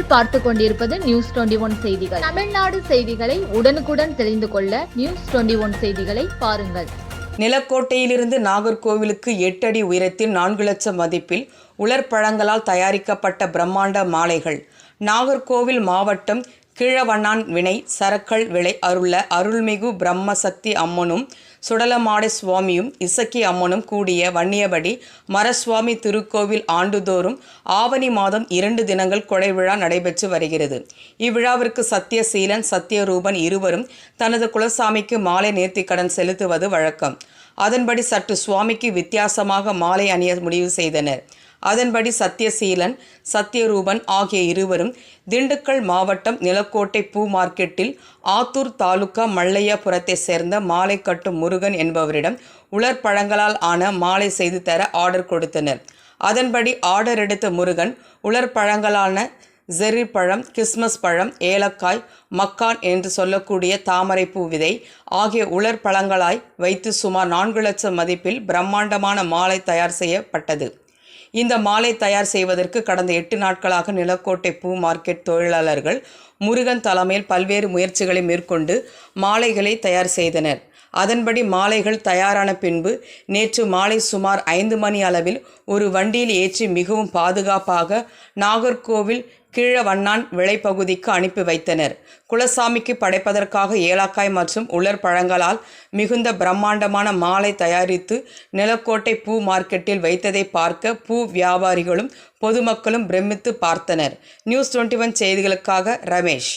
நீங்கள் பார்த்து கொண்டிருப்பது நியூஸ் 21 செய்திகள். தமிழ்நாடு செய்திகளை உடனுக்குடன் தெரிந்து கொள்ள நியூஸ் 21 செய்திகளை பாருங்கள். நிலக்கோட்டையிலிருந்து நாகர்கோவிலுக்கு 8 அடி உயரத்தில் 4 லட்சம் மதிப்பில் உலர்பழங்களால் தயாரிக்கப்பட்ட பிரம்மாண்ட மாலைகள். நாகர்கோவில் மாவட்டம் கீழவண்ணான் வினை சரக்கள் விளை அருள அருள்மிகு பிரம்மசக்தி அம்மனும் சுடலமாடை சுவாமியும் இசக்கி அம்மனும் கூடிய வன்னியபடி மரசுவாமி திருக்கோவில் ஆண்டுதோறும் ஆவணி மாதம் 2 தினங்கள் கொடை விழா நடைபெற்று வருகிறது. இவ்விழாவிற்கு சத்தியசீலன் சத்தியரூபன் இருவரும் தனது குலசாமிக்கு மாலை நேர்த்திக்கடன் செலுத்துவது வழக்கம். அதன்படி சற்று சுவாமிக்கு வித்தியாசமாக மாலை அணிய முடிவு செய்தனர். அதன்படி சத்தியசீலன் சத்தியரூபன் ஆகிய இருவரும் திண்டுக்கல் மாவட்டம் நிலக்கோட்டை பூ மார்க்கெட்டில் ஆத்தூர் தாலுகா மல்லையாபுரத்தை சேர்ந்த மாலை கட்டும் முருகன் என்பவரிடம் உலர்பழங்களால் ஆன மாலை செய்து தர ஆர்டர் கொடுத்தனர். அதன்படி ஆர்டர் எடுத்த முருகன் உலர்பழங்களான ஜெர்ரி பழம், கிறிஸ்மஸ் பழம், ஏலக்காய், மக்கான் என்று சொல்லக்கூடிய தாமரைப்பூ விதை ஆகிய உலர்பழங்களாய் வைத்து சுமார் 4 லட்சம் மதிப்பில் பிரம்மாண்டமான மாலை தயார் செய்யப்பட்டது. இந்த மாலை தயார் செய்வதற்கு கடந்த 8 நாட்களாக நிலக்கோட்டை பூ மார்க்கெட் தொழிலாளர்கள் முருகன் தலைமையில் பல்வேறு முயற்சிகளை மேற்கொண்டு மாலைகளை தயார் செய்தனர். அதன்படி மாலைகள் தயாரான பின்பு நேற்று மாலை சுமார் 5 மணி அளவில் ஒரு வண்டியில் ஏற்றி மிகவும் பாதுகாப்பாக நாகர்கோவில் கீழவண்ணான் விளைப்பகுதிக்கு அனுப்பி வைத்தனர். குலசாமிக்கு படைப்பதற்காக ஏலக்காய் மற்றும் உலர் பழங்களால் மிகுந்த பிரம்மாண்டமான மாலை தயாரித்து நிலக்கோட்டை பூ மார்க்கெட்டில் வைத்ததை பார்க்க பூ வியாபாரிகளும் பொதுமக்களும் பிரமித்து பார்த்தனர். நியூஸ் 21 செய்திகளுக்காக ரமேஷ்.